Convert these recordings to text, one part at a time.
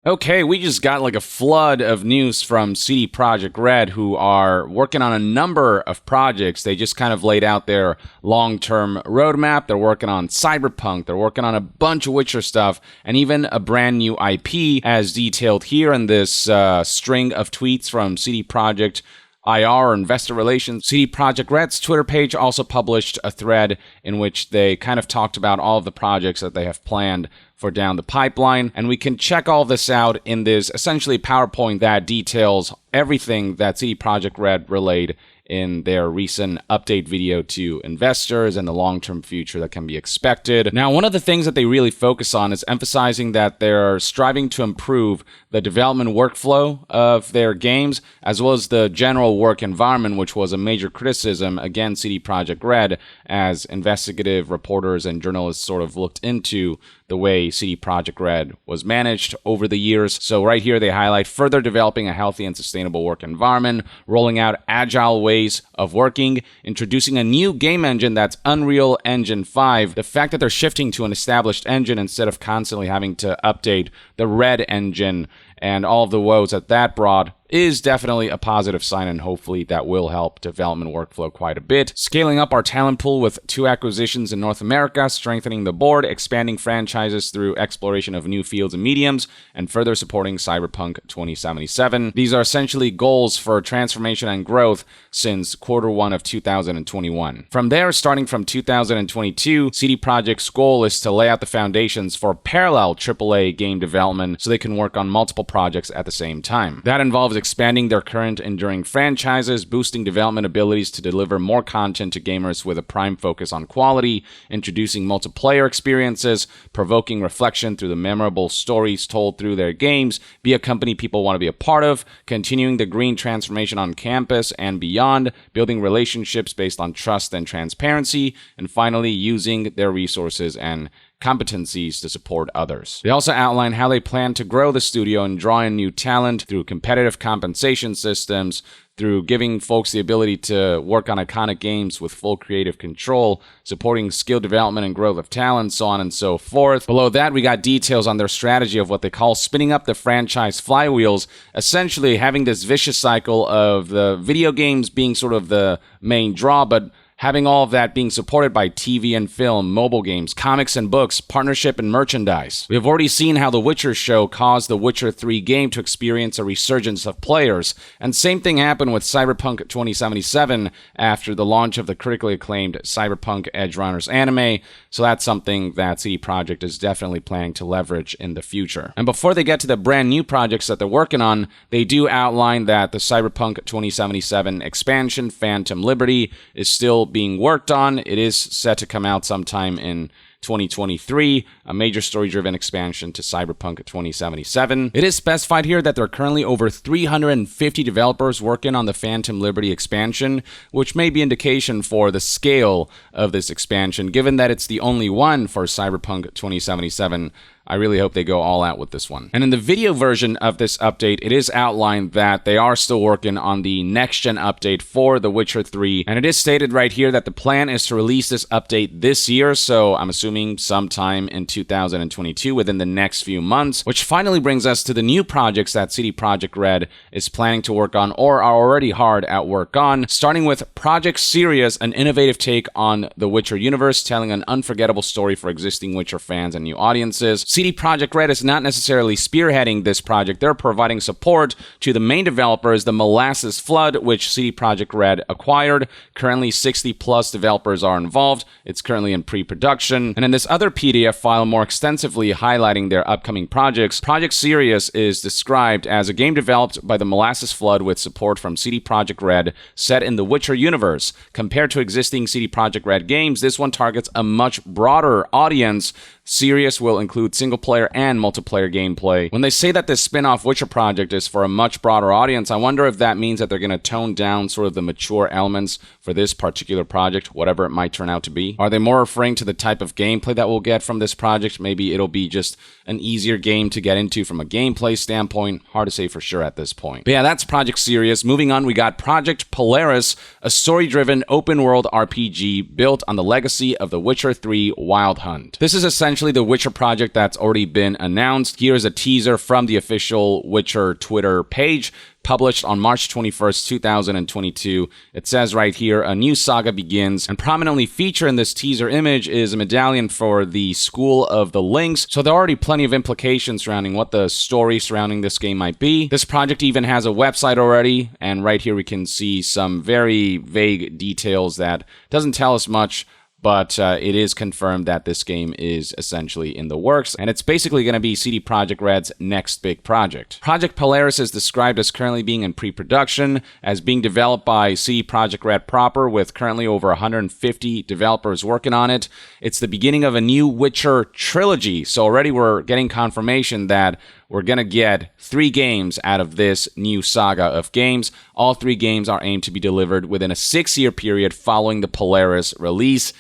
Okay, we just got like a flood of news from CD Projekt Red, who are working on a number of projects. They just kind of laid out their long-term roadmap. They're working on Cyberpunk. They're working on a bunch of Witcher stuff, and even a brand new IP, as detailed here in this string of tweets from CD Projekt IR, or Investor Relations. CD Projekt Red's Twitter page also published a thread in which they kind of talked about all of the projects that they have planned for down the pipeline, and we can check all this out in this essentially PowerPoint that details everything that CD Projekt Red relayed in their recent update video to investors and the long-term future that can be expected. Now, one of the things that they really focus on is emphasizing that they're striving to improve the development workflow of their games, as well as the general work environment, which was a major criticism against CD Projekt Red as investigative reporters and journalists sort of looked into the way CD Projekt Red was managed over the years. So right here, they highlight further developing a healthy and sustainable work environment, rolling out agile ways of working, introducing a new game engine that's Unreal Engine 5. The fact that they're shifting to an established engine instead of constantly having to update the Red engine and all of the woes that brought is definitely a positive sign, and hopefully that will help development workflow quite a bit. Scaling up our talent pool with 2 acquisitions in North America, strengthening the board, expanding franchises through exploration of new fields and mediums, and further supporting Cyberpunk 2077. These are essentially goals for transformation and growth since Q1 of 2021. From there, starting from 2022, CD Projekt's goal is to lay out the foundations for parallel AAA game development so they can work on multiple projects at the same time. That involves expanding their current enduring franchises, boosting development abilities to deliver more content to gamers with a prime focus on quality, introducing multiplayer experiences, provoking reflection through the memorable stories told through their games, be a company people want to be a part of, continuing the green transformation on campus and beyond, building relationships based on trust and transparency, and finally using their resources and competencies to support others. They also outline how they plan to grow the studio and draw in new talent through competitive compensation systems, through giving folks the ability to work on iconic games with full creative control, supporting skill development and growth of talent, so on and so forth. Below that, we got details on their strategy of what they call spinning up the franchise flywheels, essentially having this vicious cycle of the video games being sort of the main draw, but having all of that being supported by TV and film, mobile games, comics and books, partnership and merchandise. We have already seen how The Witcher show caused the Witcher 3 game to experience a resurgence of players, and same thing happened with Cyberpunk 2077 after the launch of the critically acclaimed Cyberpunk Edgerunners anime, so that's something that CD Projekt is definitely planning to leverage in the future. And before they get to the brand new projects that they're working on, they do outline that the Cyberpunk 2077 expansion, Phantom Liberty, is still being worked on. It is set to come out sometime in 2023, a major story-driven expansion to Cyberpunk 2077. It is specified here that there are currently over 350 developers working on the Phantom Liberty expansion, which may be indication for the scale of this expansion, given that it's the only one for Cyberpunk 2077. I really hope they go all out with this one. And in the video version of this update, it is outlined that they are still working on the next-gen update for The Witcher 3, and it is stated right here that the plan is to release this update this year, so I'm assuming sometime in 2022, within the next few months, which finally brings us to the new projects that CD Projekt Red is planning to work on or are already hard at work on, starting with Projekt Sirius, an innovative take on the Witcher universe, telling an unforgettable story for existing Witcher fans and new audiences. CD Projekt Red is not necessarily spearheading this project. They're providing support to the main developers, the Molasses Flood, which CD Projekt Red acquired. Currently, 60-plus developers are involved. It's currently in pre-production. And in this other PDF file, more extensively highlighting their upcoming projects, Projekt Sirius is described as a game developed by the Molasses Flood with support from CD Projekt Red, set in the Witcher universe. Compared to existing CD Projekt Red games, this one targets a much broader audience. Sirius will include single-player and multiplayer gameplay. When they say that this spin-off Witcher project is for a much broader audience, I wonder if that means that they're going to tone down sort of the mature elements for this particular project, whatever it might turn out to be. Are they more referring to the type of gameplay that we'll get from this project? Maybe it'll be just an easier game to get into from a gameplay standpoint. Hard to say for sure at this point. But yeah, that's Projekt Sirius. Moving on, we got Projekt Polaris, a story-driven open-world RPG built on the legacy of The Witcher 3 Wild Hunt. This is essentially the Witcher project that's that's already been announced. Here's a teaser from the official Witcher Twitter page, published on March 21st, 2022. It says right here, a new saga begins, and prominently featured in this teaser image is a medallion for the School of the Lynx. So there are already plenty of implications surrounding what the story surrounding this game might be. This project even has a website already, and right here we can see some very vague details that doesn't tell us much, but it is confirmed that this game is essentially in the works, and it's basically going to be CD Projekt Red's next big project. Project Polaris is described as currently being in pre-production, as being developed by CD Projekt Red proper, with currently over 150 developers working on it. It's the beginning of a new Witcher trilogy, so already we're getting confirmation that we're going to get 3 games out of this new saga of games. All 3 games are aimed to be delivered within a 6-year period following the Polaris release.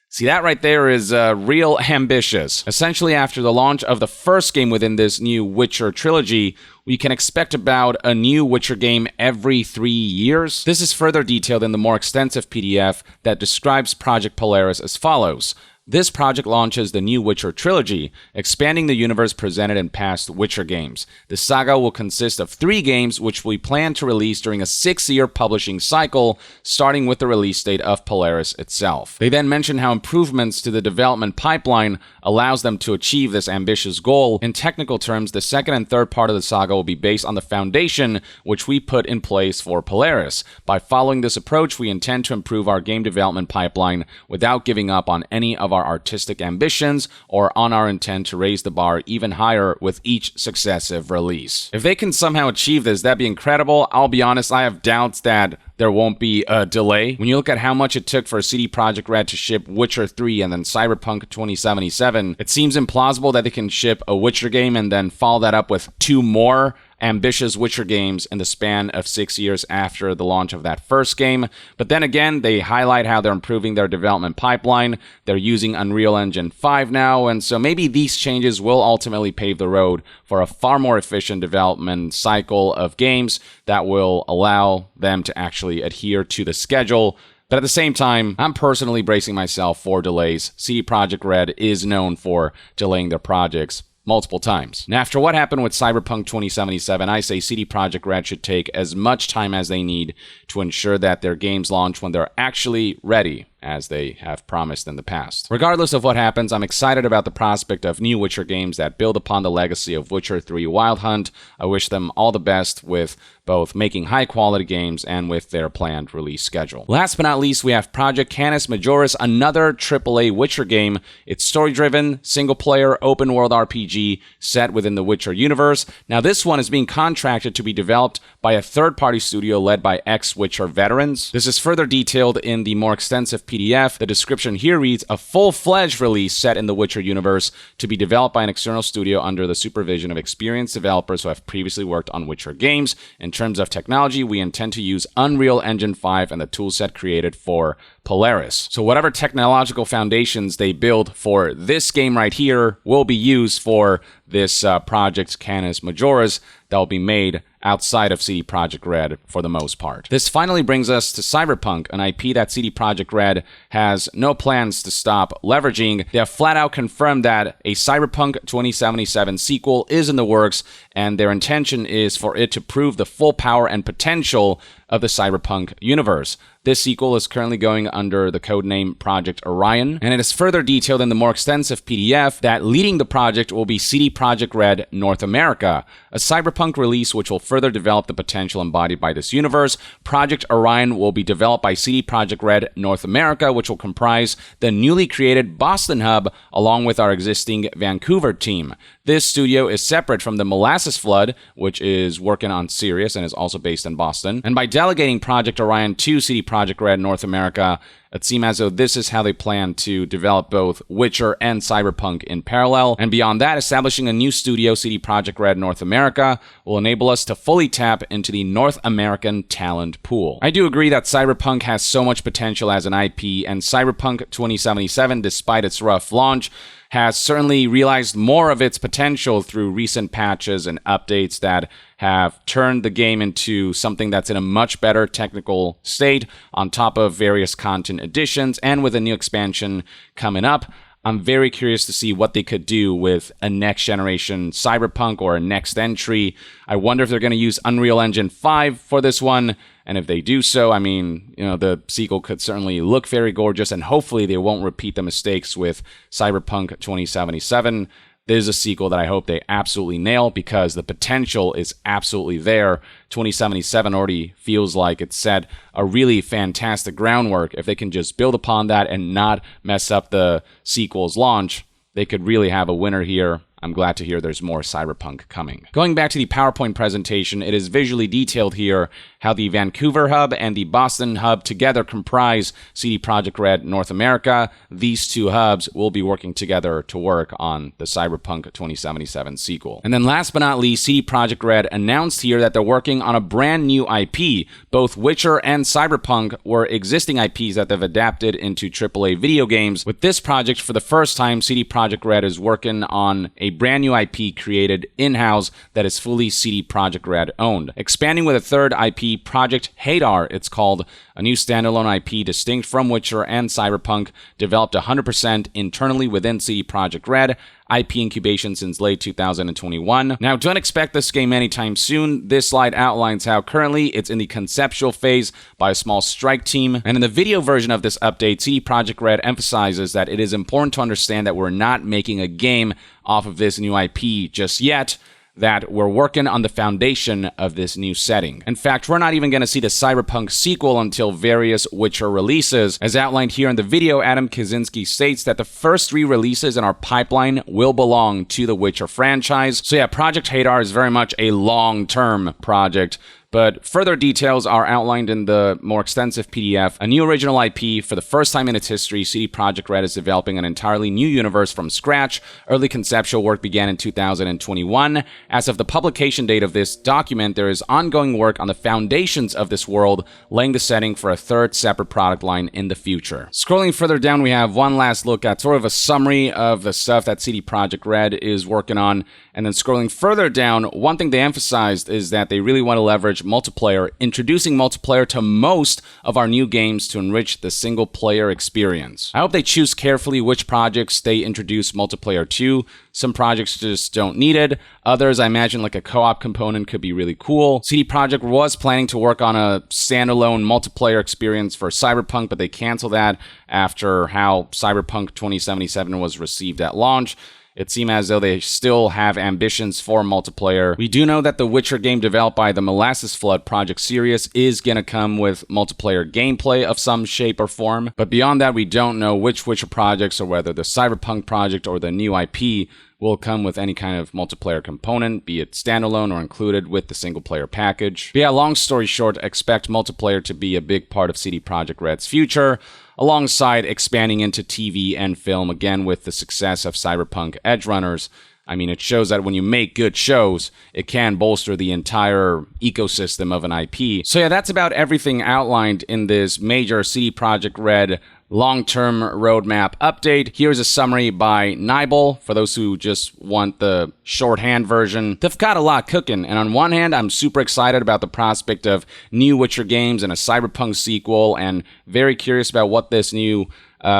See, that right there is real ambitious. Essentially, after the launch of the first game within this new Witcher trilogy, we can expect about a new Witcher game every 3 years. This is further detailed in the more extensive PDF that describes Project Polaris as follows. This project launches the new Witcher trilogy, expanding the universe presented in past Witcher games. The saga will consist of 3 games, which we plan to release during a 6-year publishing cycle, starting with the release date of Polaris itself. They then mention how improvements to the development pipeline allows them to achieve this ambitious goal. In technical terms, the second and third part of the saga will be based on the foundation which we put in place for Polaris. By following this approach, we intend to improve our game development pipeline without giving up on any of our artistic ambitions or on our intent to raise the bar even higher with each successive release. If they can somehow achieve this, that'd be incredible. I'll be honest, I have doubts that there won't be a delay. When you look at how much it took for CD Projekt Red to ship Witcher 3 and then Cyberpunk 2077, it seems implausible that they can ship a Witcher game and then follow that up with 2 more ambitious Witcher games in the span of 6 years after the launch of that first game. But then again, they highlight how they're improving their development pipeline. They're using Unreal Engine 5 now, and so maybe these changes will ultimately pave the road for a far more efficient development cycle of games that will allow them to actually adhere to the schedule. But at the same time, I'm personally bracing myself for delays. CD Projekt Red is known for delaying their projects multiple times. Now, after what happened with Cyberpunk 2077, I say CD Projekt Red should take as much time as they need to ensure that their games launch when they're actually ready, as they have promised in the past. Regardless of what happens, I'm excited about the prospect of new Witcher games that build upon the legacy of Witcher 3 Wild Hunt. I wish them all the best with both making high-quality games and with their planned release schedule. Last but not least, we have Projekt Canis Majoris, another AAA Witcher game. It's story-driven, single-player, open-world RPG set within the Witcher universe. Now, this one is being contracted to be developed by a third-party studio led by ex-Witcher veterans. This is further detailed in the more extensive PDF. The description here reads, a full-fledged release set in the Witcher universe to be developed by an external studio under the supervision of experienced developers who have previously worked on Witcher games. In terms of technology, we intend to use Unreal Engine 5 and the toolset created for Polaris. So whatever technological foundations they build for this game right here will be used for this Projekt Canis Majoris that will be made outside of CD Projekt Red for the most part. This finally brings us to Cyberpunk, an IP that CD Projekt Red has no plans to stop leveraging. They have flat out confirmed that a Cyberpunk 2077 sequel is in the works, and their intention is for it to prove the full power and potential of the Cyberpunk universe. This sequel is currently going under the codename Projekt Orion, and it is further detailed in the more extensive PDF that leading the project will be CD Projekt Red North America, a Cyberpunk release which will further develop the potential embodied by this universe. Projekt Orion will be developed by CD Projekt Red North America, which will comprise the newly created Boston hub along with our existing Vancouver team. This studio is separate from the Molasses Flood, which is working on Sirius and is also based in Boston. And by delegating Projekt Orion to CD Projekt Red North America, it seems as though this is how they plan to develop both Witcher and Cyberpunk in parallel. And beyond that, establishing a new studio, CD Projekt Red North America, will enable us to fully tap into the North American talent pool. I do agree that Cyberpunk has so much potential as an IP, and Cyberpunk 2077, despite its rough launch, has certainly realized more of its potential through recent patches and updates that have turned the game into something that's in a much better technical state on top of various content additions, and with a new expansion coming up. I'm very curious to see what they could do with a next generation Cyberpunk or a next entry. I wonder if they're going to use Unreal Engine 5 for this one. And if they do so, I mean, the sequel could certainly look very gorgeous, and hopefully they won't repeat the mistakes with Cyberpunk 2077. There's a sequel that I hope they absolutely nail because the potential is absolutely there. 2077 already feels like it set a really fantastic groundwork. If they can just build upon that and not mess up the sequel's launch, they could really have a winner here. I'm glad to hear there's more Cyberpunk coming. Going back to the PowerPoint presentation, it is visually detailed here how the Vancouver hub and the Boston hub together comprise CD Projekt Red North America. These two hubs will be working together to work on the Cyberpunk 2077 sequel. And then last but not least, CD Projekt Red announced here that they're working on a brand new IP. Both Witcher and Cyberpunk were existing IPs that they've adapted into AAA video games. With this project, for the first time, CD Projekt Red is working on a brand new IP created in-house that is fully CD Projekt Red owned. Expanding with a third IP, Projekt Hadar, it's called, a new standalone IP distinct from Witcher and Cyberpunk, developed 100% internally within CD Projekt Red, IP incubation since late 2021. Now, don't expect this game anytime soon. This slide outlines how currently it's in the conceptual phase by a small strike team. And in the video version of this update, CD Projekt Red emphasizes that it is important to understand that we're not making a game off of this new IP just yet, that we're working on the foundation of this new setting. In fact, we're not even going to see the Cyberpunk sequel until various Witcher releases. As outlined here in the video, Adam Kaczynski states that the first 3 releases in our pipeline will belong to the Witcher franchise. So yeah, Projekt Hadar is very much a long-term project. But further details are outlined in the more extensive PDF. A new original IP. For the first time in its history, CD Projekt Red is developing an entirely new universe from scratch. Early conceptual work began in 2021. As of the publication date of this document, there is ongoing work on the foundations of this world, laying the setting for a third separate product line in the future. Scrolling further down, we have one last look at sort of a summary of the stuff that CD Projekt Red is working on. And then scrolling further down, one thing they emphasized is that they really want to leverage multiplayer, introducing multiplayer to most of our new games to enrich the single-player experience. I hope they choose carefully which projects they introduce multiplayer to. Some projects just don't need it. Others, I imagine like a co-op component could be really cool. CD Projekt was planning to work on a standalone multiplayer experience for Cyberpunk, but they canceled that after how Cyberpunk 2077 was received at launch. It seemed as though they still have ambitions for multiplayer. We do know that the Witcher game developed by the Molasses Flood project Sirius is going to come with multiplayer gameplay of some shape or form. But beyond that, we don't know which Witcher projects or whether the Cyberpunk project or the new IP will come with any kind of multiplayer component, be it standalone or included with the single-player package. But yeah, long story short, expect multiplayer to be a big part of CD Projekt Red's future, alongside expanding into TV and film, again with the success of Cyberpunk Edgerunners. I mean, it shows that when you make good shows, it can bolster the entire ecosystem of an IP. So yeah, that's about everything outlined in this major CD Projekt Red long-term roadmap update. Here's a summary by Nibel, for those who just want the shorthand version. They've got a lot cooking, and on one hand, I'm super excited about the prospect of new Witcher games and a Cyberpunk sequel, and very curious about what this new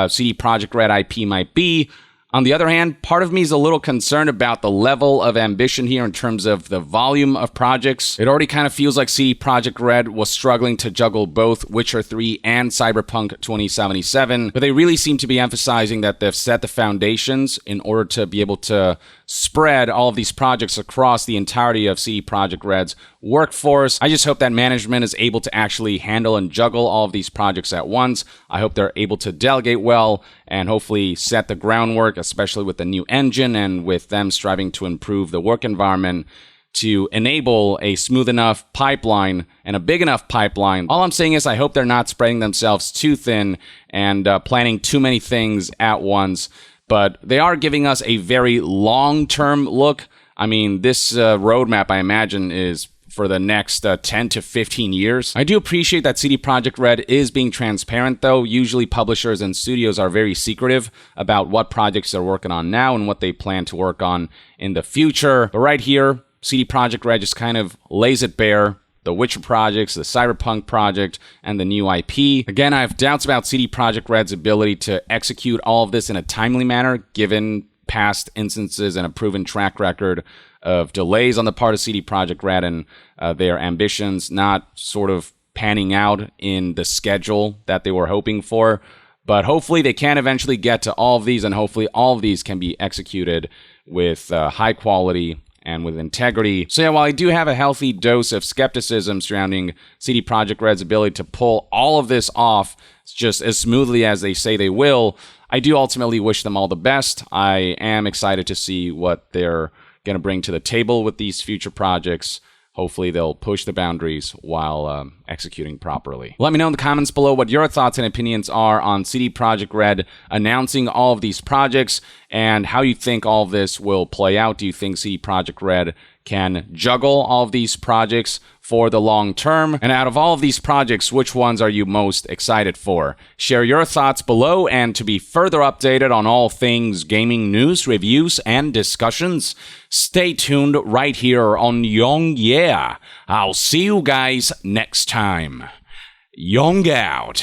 CD Projekt Red IP might be. On the other hand, part of me is a little concerned about the level of ambition here in terms of the volume of projects. It already kind of feels like CD Projekt Red was struggling to juggle both Witcher 3 and Cyberpunk 2077, but they really seem to be emphasizing that they've set the foundations in order to be able to spread all of these projects across the entirety of CD Projekt Red's workforce. I just hope that management is able to actually handle and juggle all of these projects at once. I hope they're able to delegate well and hopefully set the groundwork, especially with the new engine and with them striving to improve the work environment to enable a smooth enough pipeline and a big enough pipeline. All I'm saying is I hope they're not spreading themselves too thin and planning too many things at once. But they are giving us a very long-term look. I mean, this roadmap, I imagine, is for the next 10 to 15 years. I do appreciate that CD Projekt Red is being transparent, though. Usually publishers and studios are very secretive about what projects they're working on now and what they plan to work on in the future. But right here, CD Projekt Red just kind of lays it bare. the Witcher projects, the Cyberpunk project, and the new IP. Again, I have doubts about CD Projekt Red's ability to execute all of this in a timely manner, given past instances and a proven track record of delays on the part of CD Projekt Red and their ambitions not sort of panning out in the schedule that they were hoping for. But hopefully they can eventually get to all of these, and hopefully all of these can be executed with high quality and with integrity. So yeah, while I do have a healthy dose of skepticism surrounding CD Projekt Red's ability to pull all of this off just as smoothly as they say they will, I do ultimately wish them all the best. I am excited to see what they're going to bring to the table with these future projects. Hopefully they'll push the boundaries while executing properly. Let me know in the comments below what your thoughts and opinions are on CD Projekt Red announcing all of these projects and how you think all of this will play out. Do you think CD Projekt Red can juggle all of these projects for the long term? And out of all of these projects, which ones are you most excited for? Share your thoughts below, and to be further updated on all things gaming news, reviews, and discussions, stay tuned right here on Young Yeah. I'll see you guys next time. Young out.